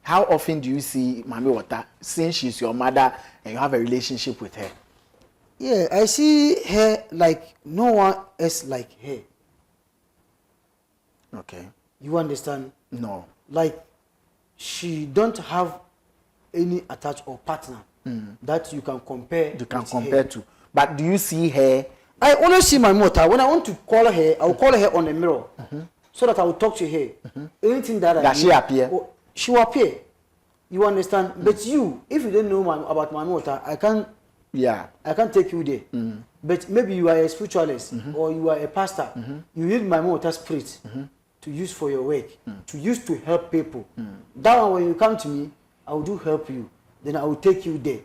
How often do you see Mami Water since she's your mother and you have a relationship with her? Yeah, I see her like no one else like her. Okay. You understand? No. Like she don't have any attached or partner that you can compare. You can compare to. But do you see her? I always see my mother. When I want to call her, I will call her on the mirror so that I will talk to her. Anything that Does she appear? She will appear. You understand? But you, if you don't know about my mother, I can't take you there. But maybe you are a spiritualist or you are a pastor. You need my mother spirit to use for your work, to use to help people. That one, when you come to me, I will do help you. Then I will take you there.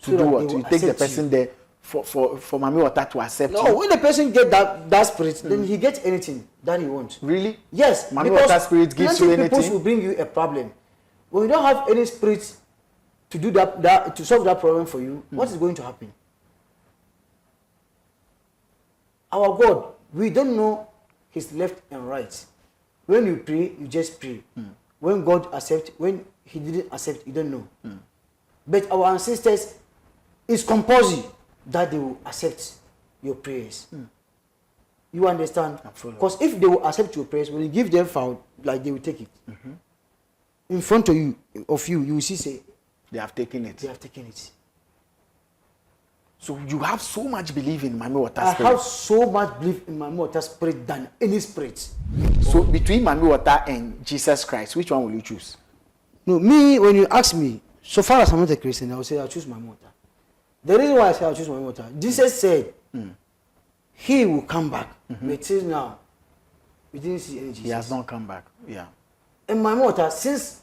To do what? To take the person there for Mami Water to accept you? No, when the person get that spirit, then he gets anything that he wants. Really? Yes. Mami Water spirit gives you anything? People will bring you a problem. When you don't have any spirit to do that to solve that problem for you, what is going to happen? Our God, we don't know his left and right. When you pray, you just pray. When God accepts, when he didn't accept, you don't know. But our ancestors, it's compulsory that they will accept your prayers. You understand? Because if they will accept your prayers, when you give them foul, like they will take it. In front of you, you will see, say, they have taken it. They have taken it. So you have so much belief in Mami Water spirit. I have so much belief in Mami Water spirit than any spirit. So between Mami Water and Jesus Christ, which one will you choose? No, me, when you ask me, so far as I'm not a Christian, I will say I'll choose Mami Water. The reason why I say I'll choose Mami Water, Jesus said, he will come back. But till now, we didn't see any Jesus. He has not come back. Yeah. And Mami Water, since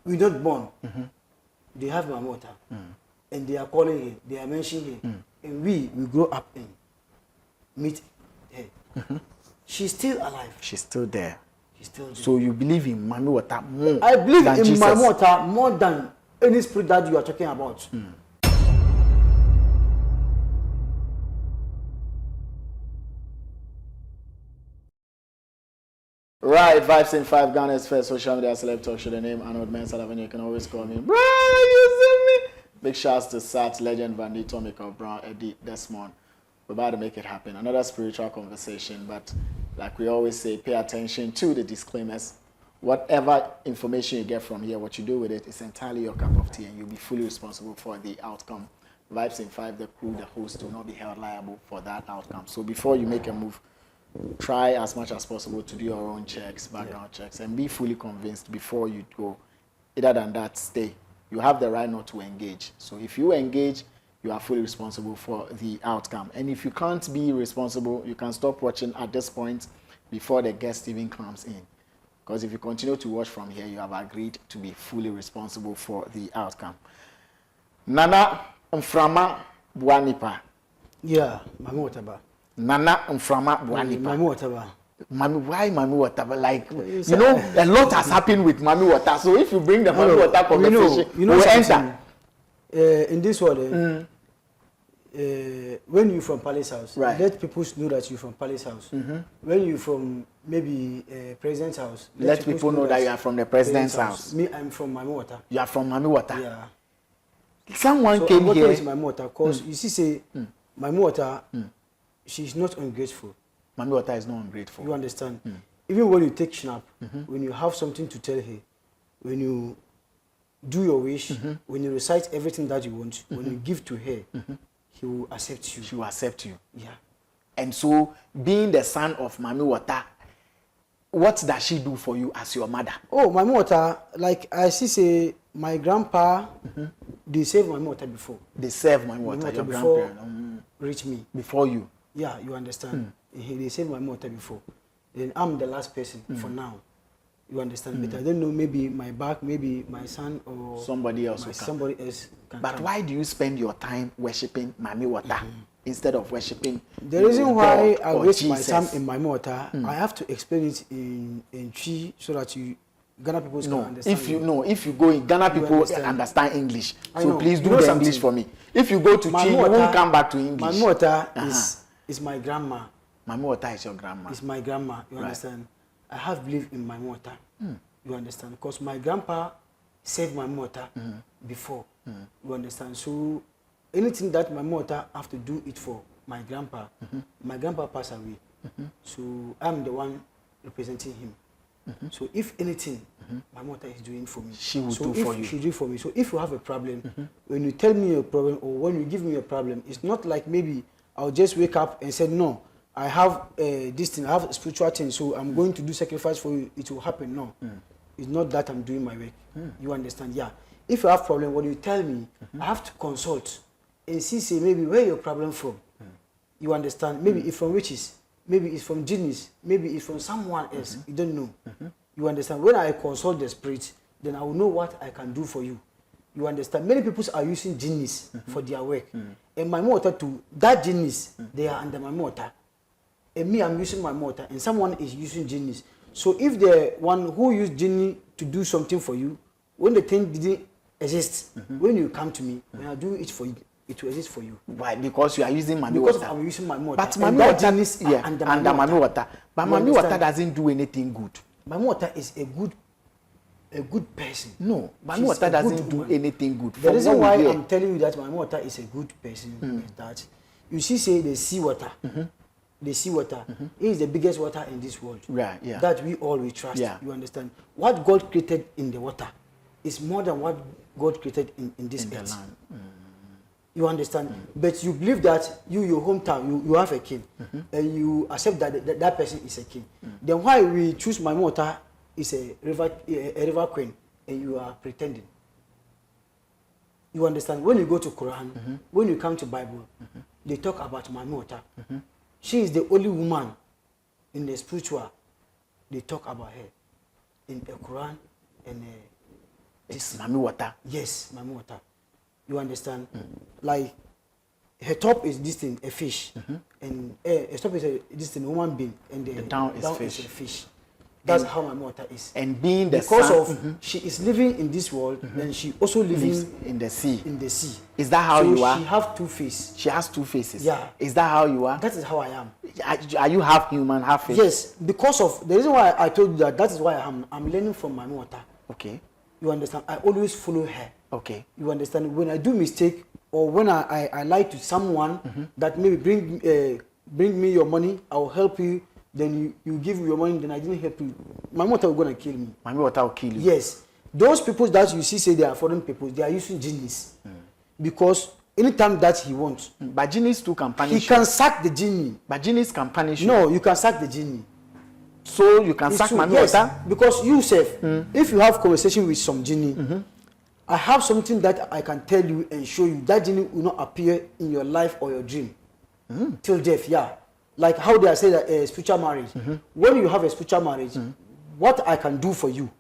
we're not born, they have Mami Water. And they are calling her, they are mentioning her. And we grow up and meet her. She's still alive. She's still there. She's still there. So you believe in Mami Water more? I believe in Jesus. Mami Water more than any spirit that you are talking about. Right, Vibes in 5, Ghana's first social media celeb talk show. The name Arnold, Elavanyo. You can always call me. Bro, you see me? Big shouts to Sat, Legend, Vandy, Tomiko, Brown, Eddie, Desmond. We're about to make it happen. Another spiritual conversation, but like we always say, pay attention to the disclaimers. Whatever information you get from here, what you do with it is entirely your cup of tea, and you'll be fully responsible for the outcome. Vibes in 5, the crew, the host, will not be held liable for that outcome. So before you make a move, try as much as possible to do your own checks, background checks, and be fully convinced before you go. Other than that, stay. You have the right not to engage. So if you engage, you are fully responsible for the outcome. And if you can't be responsible, you can stop watching at this point before the guest even comes in. Because if you continue to watch from here, you have agreed to be fully responsible for the outcome. Nana Oboa Nipa. Yeah, Mami Water. Nana Oboa Nipa. Mami Water. Mami, why Mami Water? Like, you know, a lot has happened with Mami Water. So if you bring the Mami Water conversation, you know we'll enter. In this world, when you're from Palace House, let people know that you're from Palace House. When you're from maybe President's house, let people know that you are from the President's house. Me, I'm from Mami Water. You are from Mami Water? Yeah. Someone came here. Mami Water, because you see, say, Mami Water, she's not ungrateful. Mami Water is not ungrateful. You understand? Even when you take Schnapp, when you have something to tell her, when you do your wish, when you recite everything that you want, when you give to her, he will accept you. She will accept you. Yeah. And so, being the son of Mami Water, what does she do for you as your mother? Oh, Mami Water, like I see, say, my grandpa, they saved Mami Water before. They saved Mami Water, your grandparent. Reach me. Before you? Yeah, you understand. They saved Mami Water before. Then I'm the last person for now. You understand? But I don't know, maybe my back, maybe my son or somebody else can But come. Why do you spend your time worshipping Mami Water instead of worshipping the reason why God I waste Jesus? My time in Mami Water, I have to explain it in Chi so that Ghana people can understand. If you go in Ghana, people understand English. So please do the English for me. If you go to Chi, you won't come back to English. Mami Water is my grandma. Mami Water is your grandma. It's my grandma. You understand? I have belief in Mami Water. You understand? Because my grandpa saved my mother before. You understand? So anything that my mother have to do it for my grandpa passed away. So I'm the one representing him. So if anything my mother is doing for me, she will do for you. She do for me. So if you have a problem, when you tell me a problem or when you give me a problem, it's not like maybe I'll just wake up and say, no, I have this thing, I have a spiritual thing, so I'm going to do sacrifice for you, it will happen. No. It's not that I'm doing my work. You understand? Yeah. If you have problem, when you tell me, I have to consult and see, say, maybe where your problem from. You understand? Maybe it's from witches. Maybe it's from genies. Maybe it's from someone else. You don't know. You understand? When I consult the spirit, then I will know what I can do for you. You understand? Many people are using genies for their work. And my mortar too, that genies, they are under my mortar. And me, I'm using my mortar. And someone is using genies. So if the one who used genie to do something for you, when the thing didn't exist, when you come to me, when I do it for you, it will exist for you. Why? Because you are using Mami water. Because I'm using my mortar. But Mami water is under Mami water. But Mami water doesn't do anything good. Mami water is a good person. No, Mami water doesn't do anything good. The reason why I'm telling you that Mami water is a good person is that you see, say the sea water. The sea water is the biggest water in this world. Right, yeah. That we all trust. Yeah. You understand? What God created in the water is more than what God created in this earth. You understand? But you believe that your hometown, you have a king, and you accept that person is a king. Then why we choose my water is a river queen, and you are pretending? You understand? When you go to Quran, when you come to Bible, they talk about my water. She is the only woman in the spiritual. They talk about her in the Quran and it's Mami water. Yes, Mami water. You understand? Like her top is this thing, a fish, and her top is this thing, a human being, and the down is a fish. That's how my mother is. And being the because sun, of she is living in this world, and she also living in the sea. In the sea. Is that how you are? She have two faces. She has two faces. Yeah. Is that how you are? That is how I am. Are you half human, half fish? Yes, because of the reason why I told you that. That is why I'm learning from my mother. Okay. You understand? I always follow her. Okay. You understand? When I do mistake or when I lie to someone that maybe bring me your money, I will help you. Then you give me your money, then I didn't help you. My mother will gonna kill me. My mother will kill you. Yes. Those people that you see say they are foreign people, they are using genies. Because anytime that he wants. But genies too can punish you. He can sack the genie. But genies can punish you. No, you can sack the genie. So you can sack my water? Because you self, if you have conversation with some genie, I have something that I can tell you and show you. That genie will not appear in your life or your dream. Till death, yeah. Like how they are saying that spiritual marriage. When you have a spiritual marriage, what I can do for you,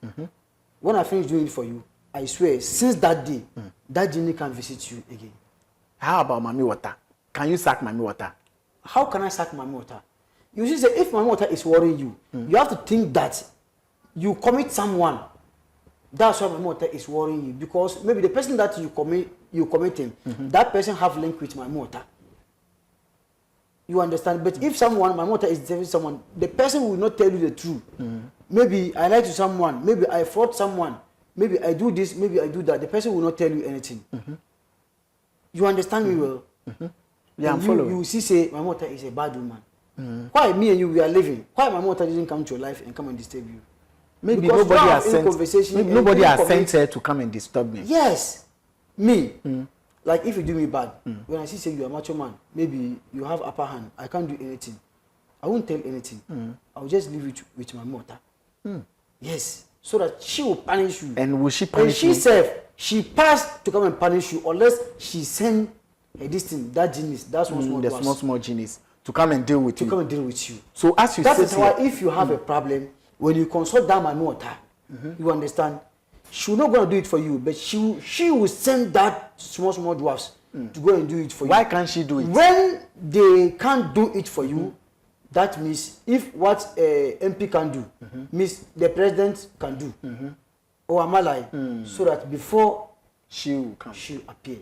when I finish doing it for you, I swear, since that day, that genie can visit you again. How about Mami water? Can you sack Mami water? How can I sack Mami water? You see, say, if Mami water is worrying you, you have to think that you commit someone. That's why Mami water is worrying you. Because maybe the person that you committing, that person have link with Mami water. You understand? But if someone, my mother is deceiving someone, the person will not tell you the truth. Maybe I lie to someone, maybe I fraud someone, maybe I do this, maybe I do that. The person will not tell you anything. You understand me well? Yeah, I'm following. You see, say, my mother is a bad woman. Why me and you, we are living? Why my mother didn't come to your life and come and disturb you? Maybe because nobody has sent her to come and disturb me. Yes. Me. Like if you do me bad, when I see say you are a macho man, maybe you have upper hand, I can't do anything. I won't tell anything. I will just leave it with my mother. Yes. So that she will punish you. And will she punish you? And she said, she passed to come and punish you unless she send her this thing, that genius, that small genius to come and deal with you. To come and deal with you. So as you that is why if you have a problem, when you consult that my mother, you understand, she's not going to do it for you, but she will send that small dwarfs to go and do it for you. Why can't she do it? When they can't do it for you, that means if what MP can do, means the president can do. Or am I lying? So that before she'll appear.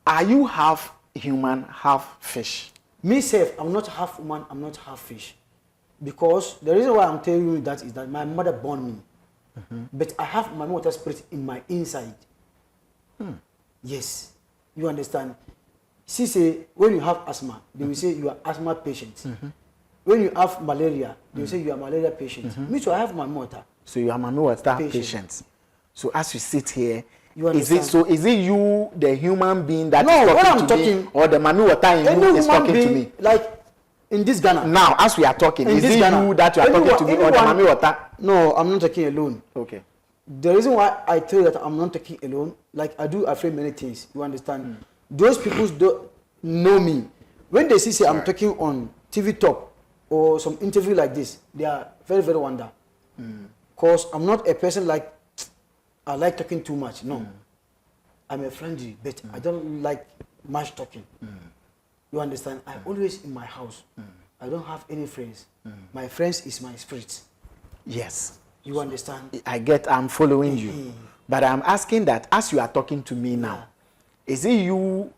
Are you half human, half fish? Myself, I'm not half woman, I'm not half fish. Because the reason why I'm telling you that is that my mother born me. but I have Mami water spirit in my inside. Yes, you understand. See, say when you have asthma, they will say you are asthma patient. When you have malaria, they will say you are malaria patient. Me too, I have Mami water. So you are Mami water patient. So as you sit here, you is it you, the human being that no, is talking to me, or the Mami water in you is talking to me? Like in this Ghana. Now, as we are talking, is it Ghana, you that you are talking to me, or the Mami water? No, I'm not talking alone. Okay. The reason why I tell you that I'm not talking alone, like I do afraid many things. You understand? Those people don't know me. When they see I'm talking on TV Top or some interview like this, they are very, very wonder. Because I'm not a person like I like talking too much. No. I'm a friendly, but I don't like much talking. You understand? I'm always in my house. I don't have any friends. My friends is my spirit. Yes. You understand? I'm following you. But I'm asking that as you are talking to me now, is it you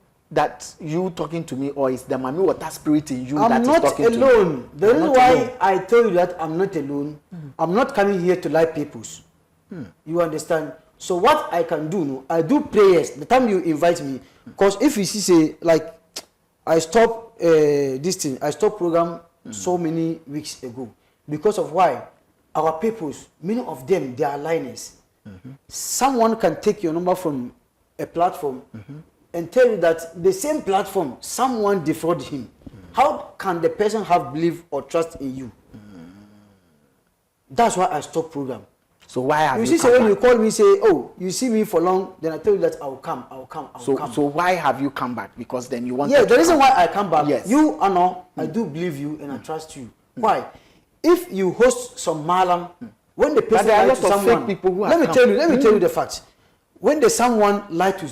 talking to me, or is the Mami water spirit in you that is talking to me? I'm not alone. The reason why I tell you that I'm not alone, I'm not coming here to lie peoples. You understand? So what I can do, no, I do prayers the time you invite me. Because if you see, say, like, I stopped this thing, I stopped program so many weeks ago. Because of why? Our peoples, many of them, they are liners. Someone can take your number from a platform and tell you that the same platform, someone defrauded him. How can the person have belief or trust in you? That's why I stopped program. So why have you see, come when back? you call me, say, oh, you see me for long, then I tell you that I'll come. So why have you come back? Because then you want. Yeah, the reason why I come back. Yes. You, Arnold, I do believe you and I trust you. Why? If you host some malam, when the person lied to someone, fake people who let me tell you the facts. When the someone lied to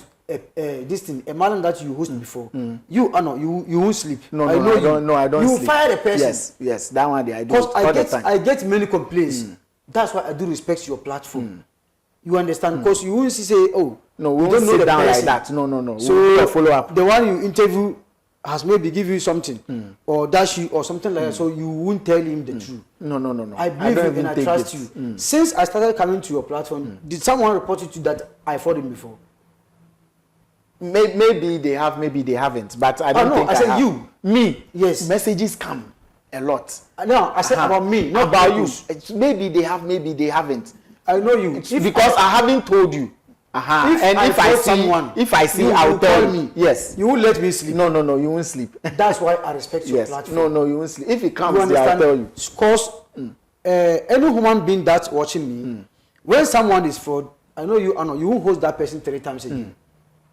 this thing, a malam that you host before, you, Arnold, you won't sleep. No, I don't. You sleep. fire the person. Yes, that one I do. Because I get many complaints. That's why I do respect your platform. You understand? Because you won't say, oh, no, we won't sit down like that. No. So we'll follow up. The one you interview has maybe give you something or dash you or something like that, so you won't tell him the truth. No. I believe you and I trust you. Since I started coming to your platform, did someone report you to that I fought him before? Maybe they have, maybe they haven't, but I don't think I said have. You. Me. Yes. Messages come a lot. No, I said about me, not about you. Maybe they have, maybe they haven't. I know you. Because I haven't told you. If I see, I'll tell me. Yes. You won't let me sleep. No, you won't sleep. That's why I respect your platform. No, you won't sleep. If it comes, I'll tell you. Because any human being that's watching me, when someone is fraud, I know you won't host that person 3 times again.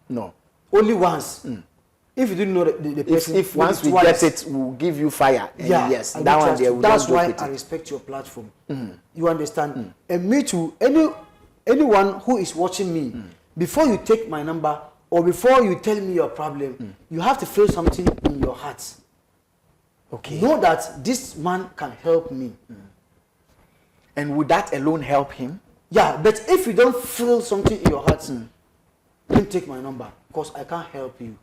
No. Only once. If you didn't know the person, if once we get it, we'll give you fire. Yeah, yes, that one there. That's why I respect your platform. You understand? And me too. Anyone who is watching me, before you take my number or before you tell me your problem, you have to feel something in your heart. Okay. Know that this man can help me. And would that alone help him? Yeah, but if you don't feel something in your heart, don't take my number because I can't help you.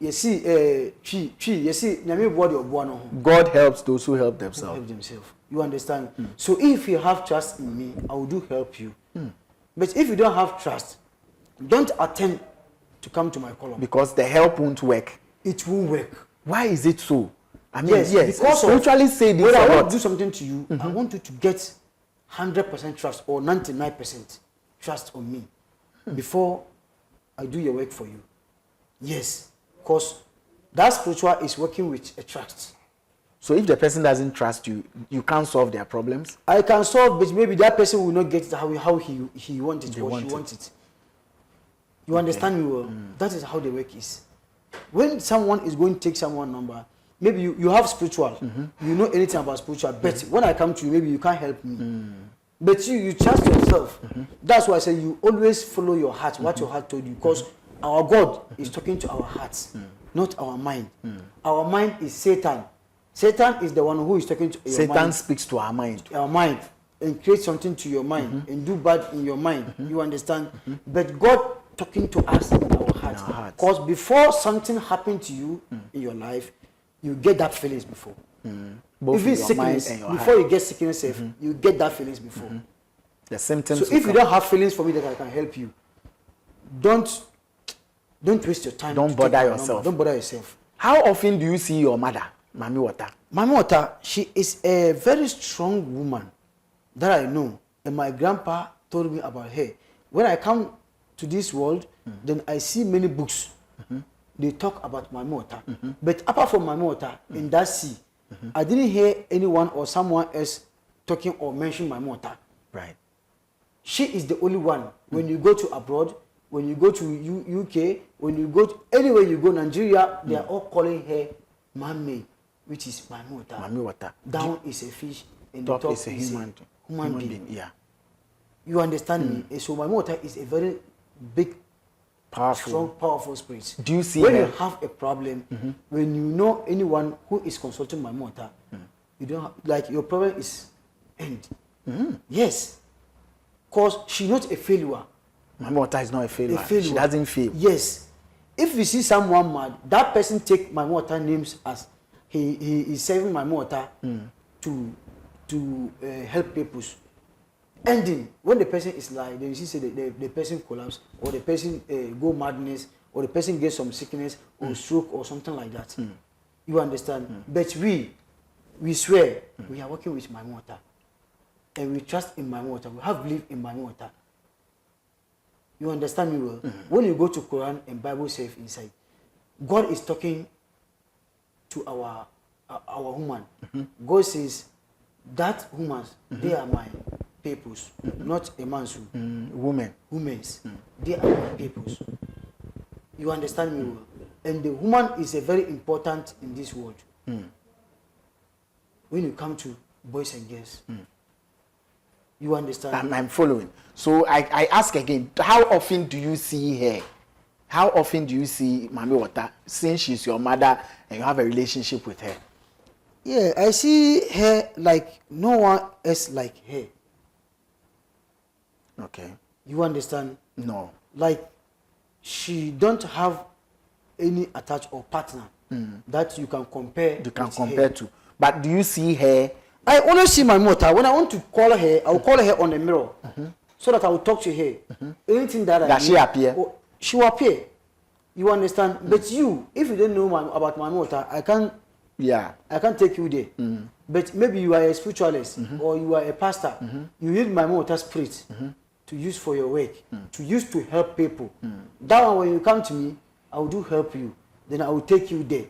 You see, God helps those who help themselves. You understand? So if you have trust in me, I will do help you. But if you don't have trust, don't attempt to come to my column. Because the help won't work. It won't work. Why is it so? I mean, yes, because spiritually say this. When I want to do something to you, I want you to get 100% trust or 99% trust on me before I do your work for you. Yes. Because that spiritual is working with a trust. So if the person doesn't trust you, you can't solve their problems? I can solve, but maybe that person will not get it how he wants it or she wants it. You understand me well? That is how the work is. When someone is going to take someone's number, maybe you have spiritual, you know anything about spiritual, but when I come to you, maybe you can't help me. But you trust yourself. That's why I say you always follow your heart, what your heart told you, because our God is talking to our hearts, not our mind. Our mind is Satan. Satan is the one who is talking to your mind. Satan speaks to our mind. Our mind. And create something to your mind and do bad in your mind. You understand? But God talking to us in our hearts. Because before something happened to you in your life, you get that feelings before. Both even in your sickness, mind and your before heart. you get sickness, you get that feelings before. The symptoms. So if you don't have feelings for me that I can help you, don't waste your time. Don't bother yourself. Don't bother yourself. How often do you see your mother, Mami Wata? Mami Wata, she is a very strong woman that I know, and my grandpa told me about her. When I come to this world, then I see many books. They talk about Mami Wata. But apart from Mami Wata, in that sea, I didn't hear anyone or someone else talking or mention Mami Wata. Right. She is the only one. When you go to abroad, when you go to UK, when you go to anywhere you go, Nigeria, they are all calling her Mami, which is Mami Wata. Mami Wata. Down is a fish, and top the top is a human being. Yeah. You understand me? So Mami Wata is a very big, Powerful. strong, powerful spirit. Do you see when her? you have a problem, when you know anyone who is consulting Mami Wata, you don't have, like your problem is end. Yes, cause she's not a failure. Mami Wata is not a failure. A failure. She doesn't fail. Yes, if you see someone mad, that person take Mami Wata names as he is saving Mami Wata to help people. Ending when the person is like, then you see the person collapse, or the person go madness, or the person gets some sickness or stroke or something like that. You understand? But we swear we are working with Mami Wata, and we trust in Mami Wata. We have belief in Mami Wata. You understand me well? When you go to Quran and Bible says inside, God is talking to our woman. God says that humans, they are my peoples, not a man's Women. Women's. They are my peoples. You understand me well? And the woman is a very important in this world. When you come to boys and girls, you understand? I'm following. So I ask again, how often do you see her? How often do you see Mami Wata, since she's your mother and you have a relationship with her? Yeah, I see her like no one else like her. Okay. You understand? No. Like she don't have any attached or partner that you can compare. You can with compare her. to. But do you see her? I only see my mother. When I want to call her, I will call her on the mirror so that I will talk to her. Anything that Does she appear? She will appear. You understand? But you, if you don't know about my mother, I can't take you there. But maybe you are a spiritualist or you are a pastor. You need my mother spirit to use for your work, to use to help people. That one, when you come to me, I will do help you. Then I will take you there.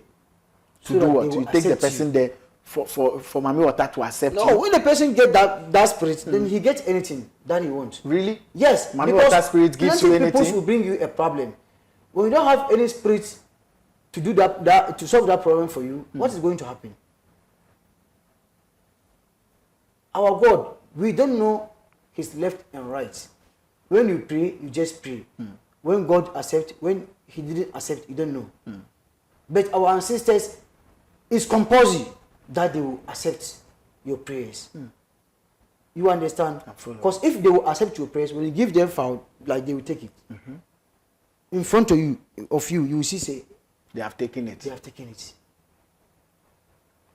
To do what? You take the person there for Mami Wata to accept you? No, when the person get that spirit, then he gets anything that he wants. Really? Yes. Mami Wata spirit gives you anything? People will bring you a problem. When you don't have any spirit to do that to solve that problem for you, what is going to happen? Our God, we don't know his left and right. When you pray, you just pray. When God accepts, when he didn't accept, you don't know. But our ancestors, it's compulsory that they will accept your prayers. You understand? Because if they will accept your prayers, when you give them foul, like they will take it. In front of you, you will see, say, they have taken it. They have taken it.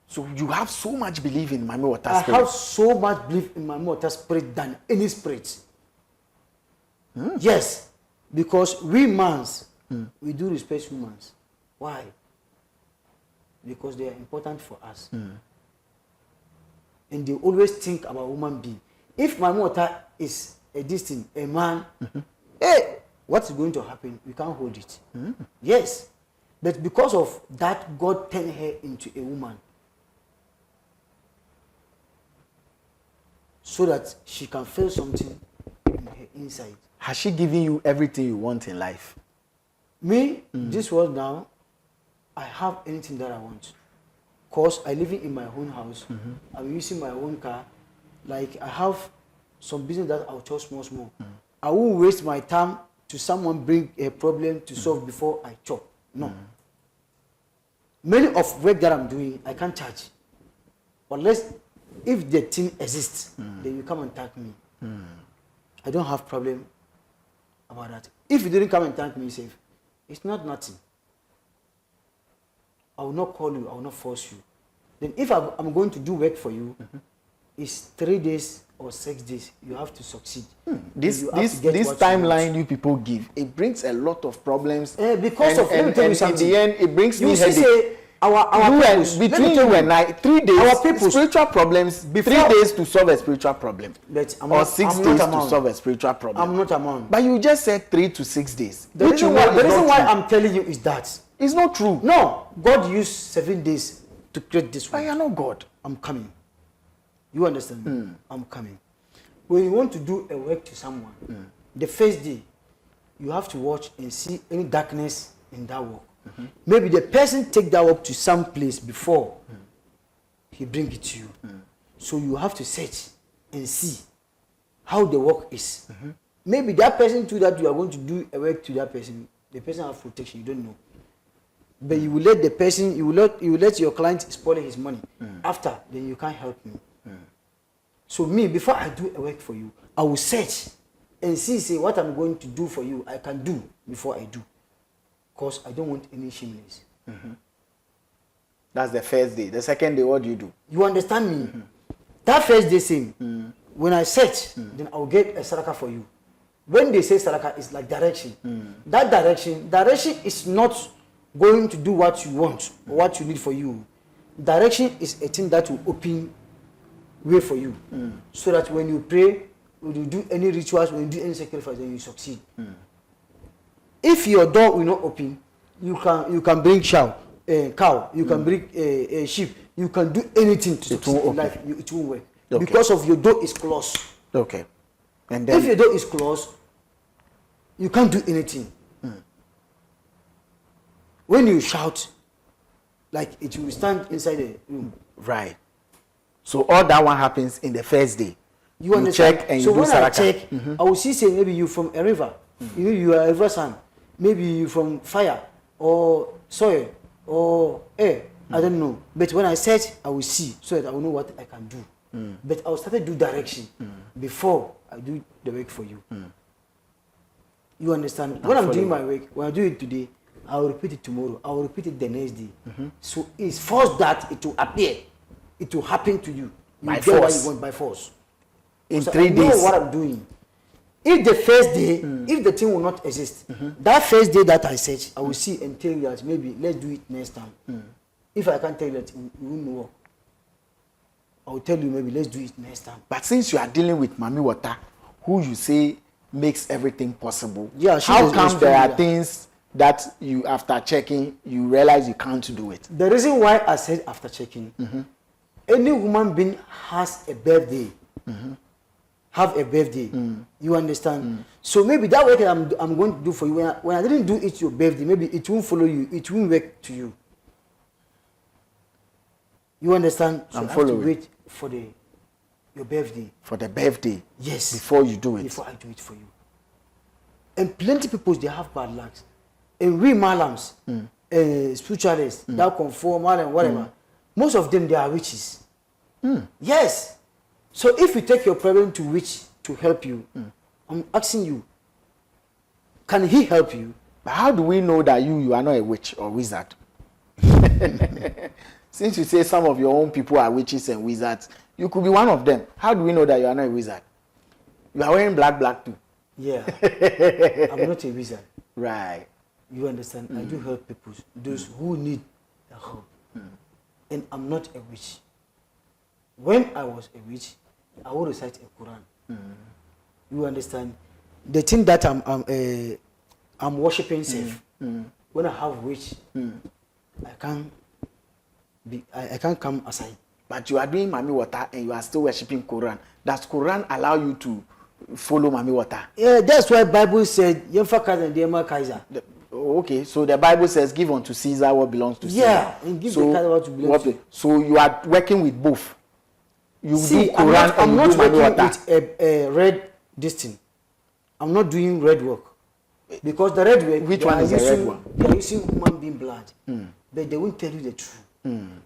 So you have so much belief in Mami Wata's spirit. I have so much belief in Mami Wata's spirit than any spirit. Yes, because we mans, we do respect humans. Why? Because they are important for us. And they always think about human being. If Mami Wata is a man, hey, what's going to happen? We can't hold it. Yes. But because of that, God turned her into a woman. So that she can feel something in her inside. Has she given you everything you want in life? Me, this world now, I have anything that I want. Because I live in my own house. I'm using my own car. Like, I have some business that I'll chop small. I won't waste my time to someone bring a problem to solve before I chop. No. Many of work that I'm doing, I can't charge. Unless, if the thing exists, then you come and thank me. I don't have problem about that. If you didn't come and thank me, safe, it's not nothing. I will not call you, I will not force you. Then if I'm going to do work for you, is 3 days or 6 days. You have to succeed. This You have to get what you timeline you people give, it brings a lot of problems. Because of let me tell you something. In the end, it brings me headache. Say our peoples, between you and I, 3 days. Our peoples, spiritual problems. 3 days to solve a spiritual problem, but or 6 days to solve a spiritual problem. I'm not among. But you just said 3 to 6 days. The reason why I'm telling you is that it's not true. No, God used 7 days to create this one. I am not God. I'm coming. You understand? I'm coming. When you want to do a work to someone, the first day, you have to watch and see any darkness in that work. Maybe the person take that work to some place before he bring it to you. So you have to search and see how the work is. Maybe that person too that you are going to do a work to that person, the person have protection, you don't know. But you will let the person, you will let your client spoil his money. After, then you can't help me. So me, before I do a work for you, I will search and say what I'm going to do for you, I can do before I do. Because I don't want any shameless. That's the first day. The second day, what do you do? You understand me? That first day same. When I search, then I'll get a saraka for you. When they say saraka, it's like direction. That direction is not going to do what you want or what you need for you. Direction is a thing that will open way for you. So that when you pray, when you do any rituals, when you do any sacrifice, then you succeed. If your door will not open, you can bring cow, you can bring a sheep, you can do anything to succeed in life. It won't work. Okay. Because of your door is closed. Okay. And then if your door is closed, you can't do anything. When you shout, like it will stand inside the room. Right. So all that one happens in the first day. You understand? Check and so you do when saraka. I check, I will see say maybe you from a river. You are a river son. Maybe you from fire or soil or air. I don't know. But when I search, I will see so that I will know what I can do. But I will start to do direction before I do the work for you. You understand? When I'm doing my work, when I do it today, I will repeat it tomorrow. I will repeat it the next day. So it's forced that it will appear. It will happen to you. You by get force. what you want by force. In so 3 I know days. what I'm doing. If the first day, if the thing will not exist, that first day that I search, I will see and tell you that maybe let's do it next time. If I can't tell you that it won't work, I will tell you maybe let's do it next time. But since you are dealing with Mami Water, who you say makes everything possible, yeah, how come there are things that you, after checking, you realize you can't do it? The reason why I said after checking, any human being has a birthday. Have a birthday. You understand? So maybe that work I'm going to do for you, when I didn't do it your birthday, maybe it won't follow you, it won't work to you. You understand? So I'm I have following. to wait for your birthday. For the birthday? Yes. Before you do it? Before I do it for you. And plenty people, they have bad luck. And we malams, spiritualists, that conform, and whatever, most of them, they are witches. Yes. So if you take your problem to witch to help you, I'm asking you, can he help you? But how do we know that you are not a witch or wizard? Since you say some of your own people are witches and wizards, you could be one of them. How do we know that you are not a wizard? You are wearing black too. Yeah. I'm not a wizard. Right. You understand? I do help people, those who need the help. And I'm not a witch. When I was a witch, I would recite a Quran. You understand? The thing that I'm worshiping safe. When I have witch, I can't come aside. But you are doing Mami Water and you are still worshipping Quran. Does Quran allow you to follow Mami Water? Yeah, that's why Bible said, Yemfa Kaiser and Yemma Kaiser. Okay, so the Bible says, give unto Caesar what belongs to Caesar. Yeah, and give the Kaiser what belongs to. So you are working with both. You see, do Quran I'm not working Water. with a red distance. I'm not doing red work. Because the red work, which one is the red one? They are using human being blood. But they won't tell you the truth.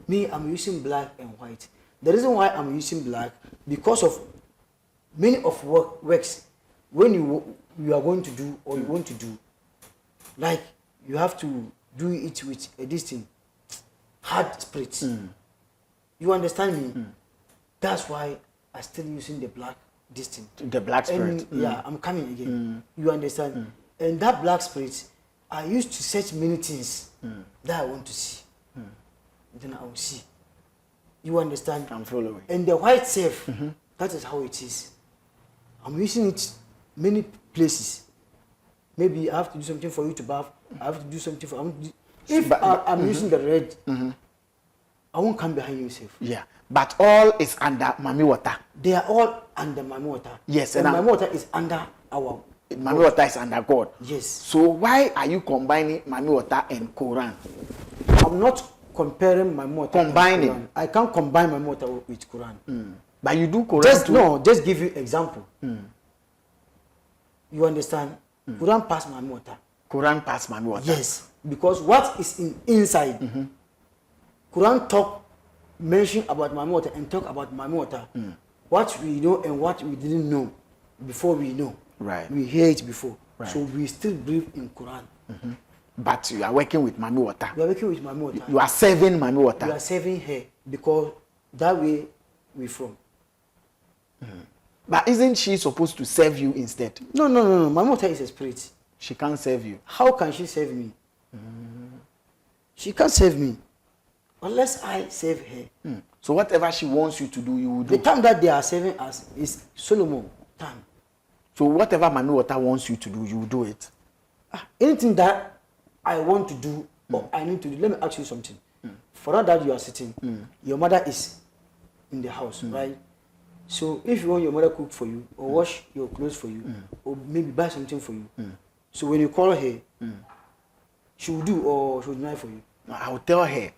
Me, I'm using black and white. The reason why I'm using black, because of many of works, when you are going to do or you want to do, like you have to do it with a distinct hard spirit. You understand me? That's why are still using the black distinct. The black spirit. Yeah, I'm coming again. You understand? And that black spirit, I used to search many things that I want to see. Then I will see. You understand? I'm following. And the white self, that is how it is. I'm using it many places. Maybe I have to do something for you to bath. I have to do something for. If I'm using the red, I won't come behind you, safe. Yeah, but all is under Mami water. They are all under Mami water. Yes, and Mami water is under our. Mami water is under God. Yes. So why are you combining Mami water and Quran? I'm not comparing Mami water. Combining. And Quran. I can't combine Mami water with Quran. But you do Quran too. Just give you example. You understand? Quran pass Mami water. Quran pass Mami water. Yes, because what is inside, Quran mention about Mami water and talk about Mami water. What we know and what we didn't know before we know. Right. We hear it before. Right. So we still believe in Quran. But you are working with Mami water. We are working with Mami water. You are serving Mami water. We are serving her because that way we from. But isn't she supposed to serve you instead? No. Mami water is a spirit. She can't serve you. How can she serve me? She can't serve me unless I serve her. So whatever she wants you to do, you will do. The time that they are serving us is Solomon time. So whatever Mami water wants you to do, you will do it. Anything that I want to do or I need to do, let me ask you something. For that you are sitting, your mother is in the house, right? So if you want your mother cook for you or wash your clothes for you or maybe buy something for you, so when you call her, she will do or she will deny for you. I will tell her,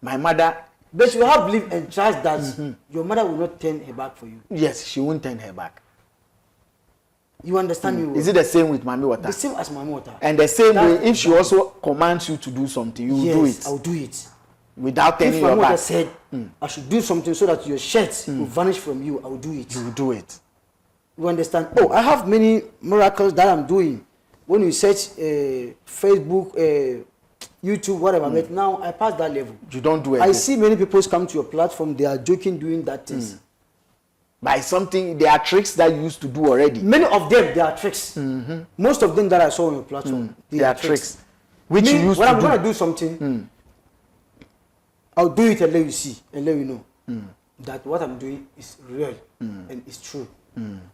my mother. But you have belief and trust that your mother will not turn her back for you. Yes, she won't turn her back. You understand me well? Is it the same with Mami water? The same as Mami water. And the same way, if she also commands you to do something, you will do it. Yes, I will do it. Without turning if your Mami back. water said, I should do something so that your shirt will vanish from you, I will do it. You will do it. You understand? Oh, I have many miracles that I'm doing. When you search Facebook, YouTube, whatever, but now I passed that level. You don't do it. I see many people come to your platform, they are joking doing that things. By something, there are tricks that you used to do already. Many of them, they are tricks. Most of them that I saw on your platform, they are tricks. Which you used when to I'm do. going to do something, I'll do it and let you see and let you know that what I'm doing is real and it's true.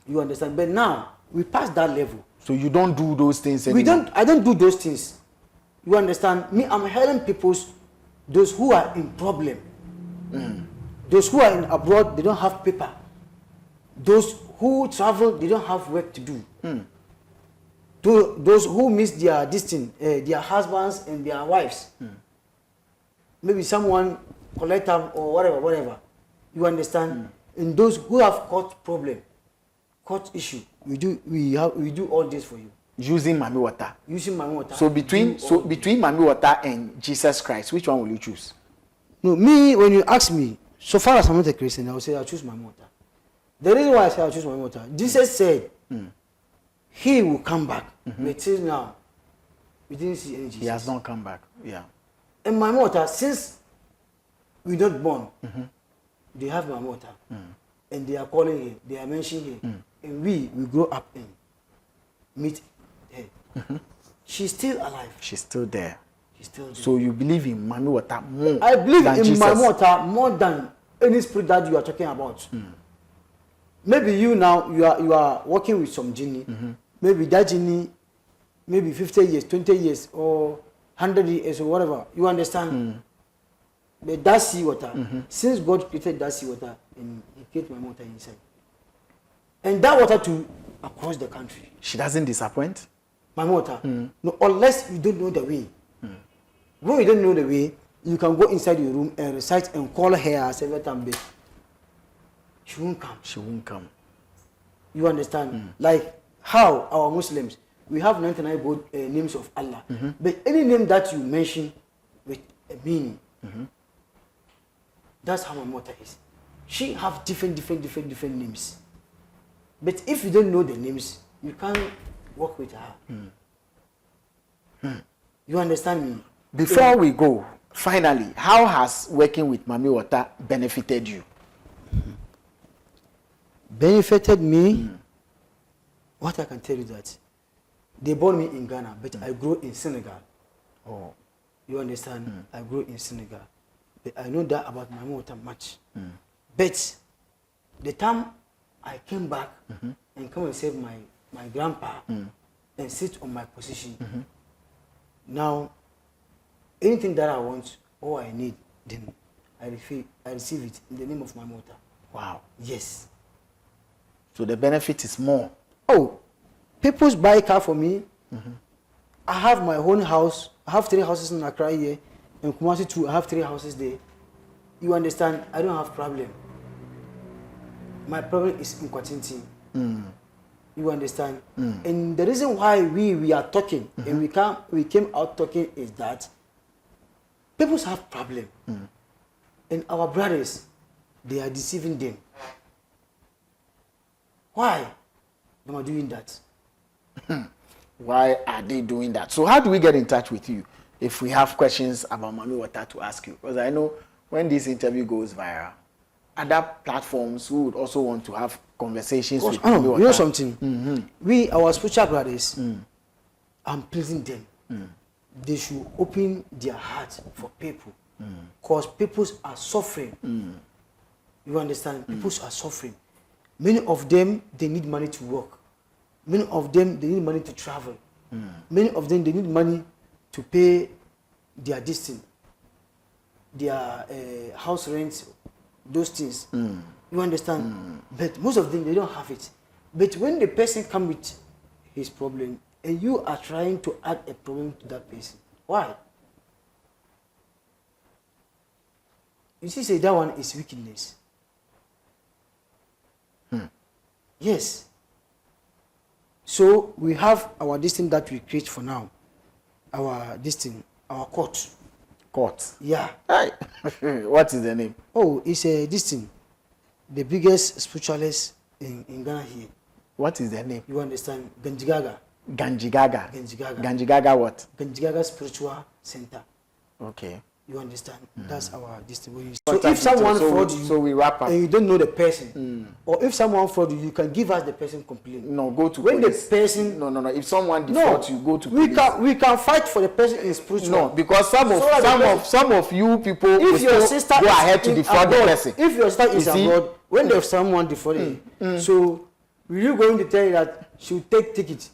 You understand? But now we passed that level. So you don't do those things anymore. I don't do those things. You understand? Me, I'm helping people, those who are in problem. Those who are in abroad, they don't have paper. Those who travel, they don't have work to do. Those who miss their their husbands and their wives. Maybe someone collect them or whatever. You understand? And those who have court problem, court issue, we do all this for you. Using Mami water. Using Mami water. So between Mami water and Jesus Christ, which one will you choose? No, me, when you ask me, so far as I'm not a Christian, I will say I choose Mami water. The reason why I say I choose Mami water, Jesus said he will come back. But till now, we didn't see any Jesus. He has not come back. Yeah. And Mami water, since we're not born, they have Mami water. And they are calling her, they are mentioning her. And we grow up and meet her. She's still alive. She's still there. She's still there. So you believe in Mami water more? I believe than in Jesus. Mami water more than any spirit that you are talking about. Maybe you now you are working with some genie. Maybe that genie, maybe 50 years, 20 years, or 100 years, or whatever. You understand? But that sea water, since God created that sea water, and He created Mami water inside, and that water too across the country. She doesn't disappoint. Mami water, no, unless you don't know the way. When you don't know the way, you can go inside your room and recite and call her several times. She won't come. She won't come. You understand? Like how our Muslims, we have 99 names of Allah. But any name that you mention with a meaning, that's how Mami water is. She have different names. But if you don't know the names, you can't work with her. You understand me? Before we go, finally, how has working with Mami water benefited you? benefited me. What I can tell you that they born me in Ghana, but I grew in Senegal. Oh. You understand? I grew in Senegal. But I know that about my mother much. But the time I came back and come and save my grandpa and sit on my position, now anything that I want or I need, then I receive it in the name of my mother. Wow. Yes. So the benefit is more. Oh, people buy car for me. I have my own house. I have 3 houses in Accra here. In Kumasi too, I have 3 houses there. You understand? I don't have problem. My problem is incontinence. You understand? And the reason why we are talking and we came out talking is that people have problem. And our brothers, they are deceiving them. Why? They are doing that. Why are they doing that? So how do we get in touch with you if we have questions about Mami Water to ask you? Because I know when this interview goes viral, other platforms who would also want to have conversations with Mami Water. You know something? We, our spiritual brothers, I'm pleasing them. They should open their hearts for people. Because people are suffering. You understand? People are suffering. Many of them, they need money to work. Many of them, they need money to travel. Many of them, they need money to pay their distance, their house rents, those things. You understand? But most of them, they don't have it. But when the person comes with his problem, and you are trying to add a problem to that person, why? You see, say that one is wickedness. Yes. So we have our distance that we create for now. Our distance, our court. Court. Yeah. Hi. What is the name? Oh, it's a distance. The biggest spiritualist in Ghana here. What is the name? You understand? Ganjigaga. Ganjigaga. Ganjigaga. Ganjigaga what? Ganjigaga Spiritual Center. Okay. You understand? That's our distance. So if someone fraud you, so we wrap up. and you don't know the person, or if someone fraud you, you can give us the person complaint. No, go to when police. the person. No. If someone defrauds you, go to police. We can fight for the person in spiritual. No, because some of you people if your sister go ahead to defraud the person. If your sister is abroad, when there's someone defrauding, so will you going to tell you that she will take ticket?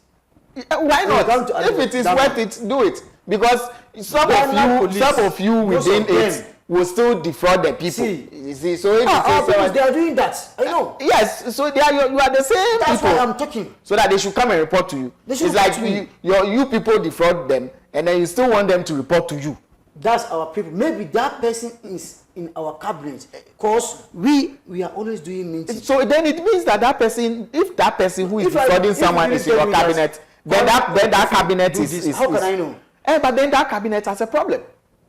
Why not? If it is worth it, do it. Because some of you within it will still defraud the people. You see, so if they are doing that. I know. Yes, so you are the same That's people. why I'm talking. So that they should come and report to you. It's like you people defraud them, and then you still want them to report to you. That's our people. Maybe that person is in our cabinet, because we are always doing meetings. So then it means that person, if that person who is defrauding someone is in your cabinet, then that cabinet is. How can I know? But then that cabinet has a problem.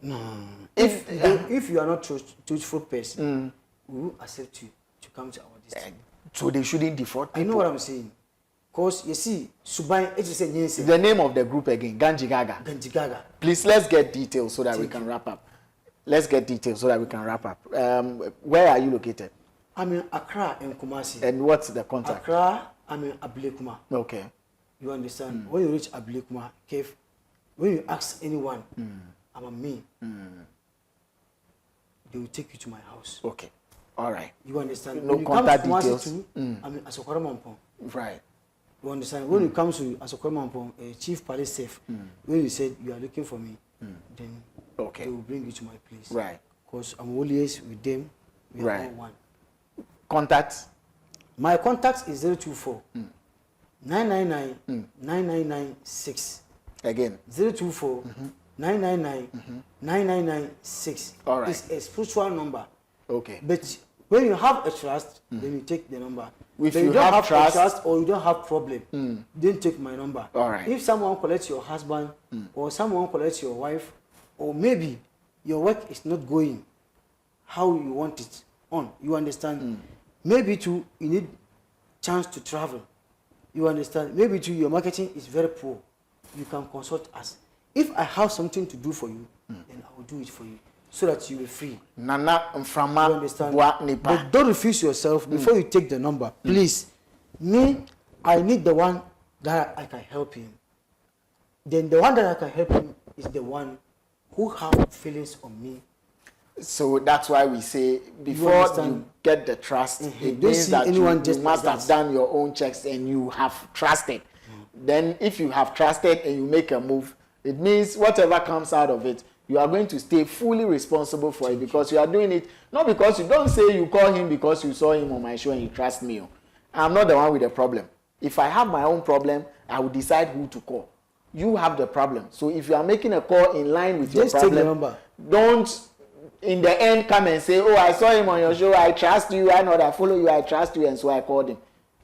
No. If you are not truthful person, we will accept you to come to our district. So they shouldn't defraud people. I know what I'm saying. Because you see, Subai, the name of the group again, Ganjigaga. Ganjigaga. Please, let's get details so that we can wrap up. Where are you located? I'm in Accra and Kumasi. And what's the contact? Accra, I'm in Ablekuma. Okay. You understand? When you reach Ablekuma, when you ask anyone, I'm a me, they will take you to my house. Okay. All right. You understand? No when contact you come to details. Kumasi too, I'm in Asokoro Mampong. Right. You understand? When you come to Asokoro Mampong, Chief Police Safe, when you said you are looking for me, then they will bring you to my place. Right. Because I'm always with them. We are all one. Contact? My contact is 024 999 9996. Again. 024 999 9996. All right. It's a spiritual number. Okay. But when you have a trust, then you take the number. If you you don't have trust, a trust or you don't have problem, then take my number. All right. If someone collects your husband or someone collects your wife, or maybe your work is not going how you want it on, you understand? Maybe too, you need chance to travel. You understand? Maybe too, your marketing is very poor. You can consult us. If I have something to do for you, then I will do it for you. so that you will be free. Nana Oboa Nipa. But don't refuse yourself before you take the number. Please, I need the one that I can help him. Then the one that I can help him is the one who have feelings on me. So that's why we say before you get the trust, it means that you must have done your own checks and you have trusted. Then if you have trusted and you make a move, it means whatever comes out of it, you are going to stay fully responsible for it because you are doing it, not because you don't say you call him because you saw him on my show and you trust me. I'm not the one with the problem. If I have my own problem, I will decide who to call. You have the problem. So if you are making a call in line with your problem, don't in the end come and say, oh, I saw him on your show, I trust you, I know that I follow you, I trust you, and so I called him.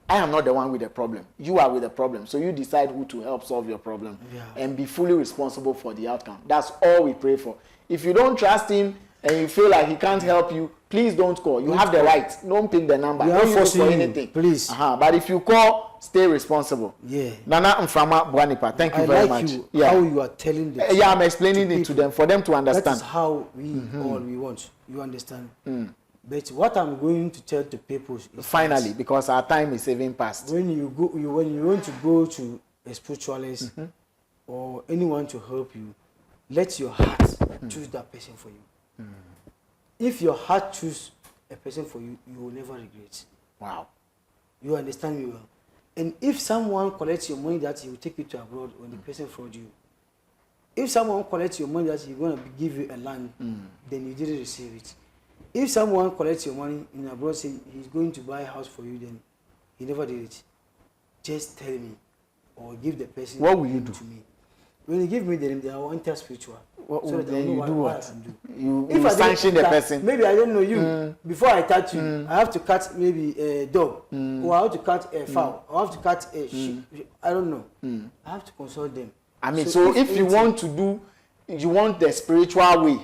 I am not the one with the problem. You are with the problem. So you decide who to help solve your problem and be fully responsible for the outcome. That's all we pray for. If you don't trust him and you feel like he can't help you, please don't call. You have the right. Don't pick the number. Don't use for anything. Please. But if you call, stay responsible. Yeah. Nana Oboa Nipa, thank you very much. How you are telling them. I'm explaining it to them for them to understand. That is how we all we want. You understand? But what I'm going to tell the people is finally, because our time is even past. When you want to go to a spiritualist or anyone to help you, let your heart choose that person for you. If your heart choose a person for you, you will never regret. Wow. You understand me well. And if someone collects your money that he will take you to abroad when the person fraud you, if someone collects your money that he's going to give you a land, then you didn't receive it. If someone collects your money in abroad, say he's going to buy a house for you, then he never did it. Just tell me, or give the person. What will you do to me? When you give me the name, then I will enter spiritual. So that then you do what? You sanction the person. Maybe I don't know you. Before I touch you, I have to cut maybe a dog, or I have to cut a fowl, or I have to cut a sheep. I don't know. I have to consult them. I mean, so if you want to do, you want the spiritual way.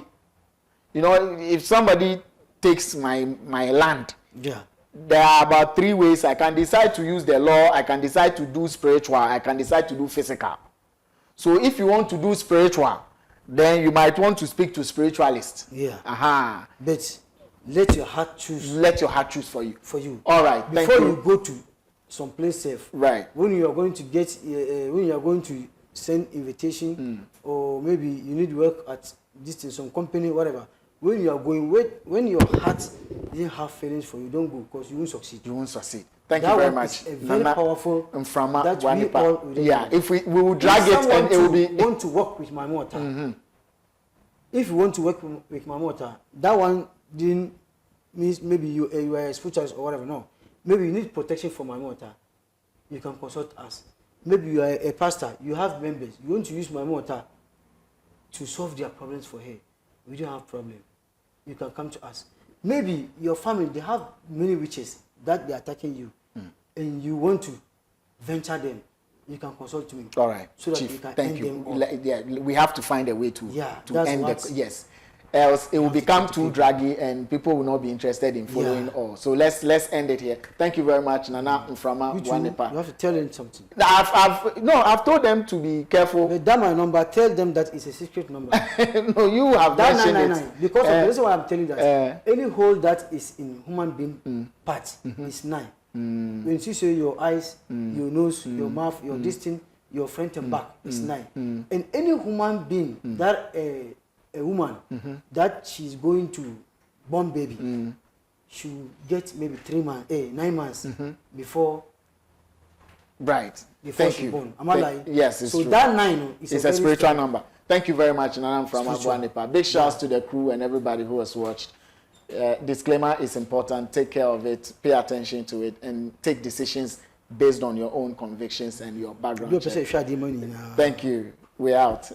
You know, if somebody takes my land, there are about 3 ways. I can decide to use the law, I can decide to do spiritual, I can decide to do physical. So if you want to do spiritual, then you might want to speak to spiritualists. But let your heart choose. Let your heart choose for you. For you. All right. Before you go to some place safe. Right. When you are going to get, when you are going to send invitation, or maybe you need work at this in some company, whatever. When you are going, when your heart didn't have feelings for you, don't go because you won't succeed. You won't succeed. Thank you very much. That is a very powerful. That we all. If we will drag it and it will be. Want to work with my mother. If you want to work with my mother, that one didn't means maybe you are a spiritualist or whatever. No, maybe you need protection for my mother. You can consult us. Maybe you are a pastor. You have members. You want to use my mother to solve their problems for her. We don't have problem. You can come to us. Maybe your family, they have many witches that they are attacking you, and you want to venture them. You can consult me. All right, so that Chief, you can thank end you. them We have to find a way to end the yes. Else it will become too draggy and people will not be interested in following all. So let's end it here. Thank you very much, Nana Oboa Nipa. You have to tell them something. I've told them to be careful. But that my number, tell them that it's a secret number. No, you have mentioned it. Because of the reason why I'm telling you that any hole that is in human being part is 9. When you see your eyes, your nose, your mouth, your distance, your front and back is 9. And any human being that a woman that she's going to born baby, she will get maybe 9 months before. Right. Before Thank she you. born. Am I lying? Yes, it's so true. That 9 is a spiritual number. Thank you very much, Nana Oboa Nipa. Big shouts to the crew and everybody who has watched. Disclaimer is important. Take care of it. Pay attention to it, and take decisions based on your own convictions and your background. Thank you. We're out.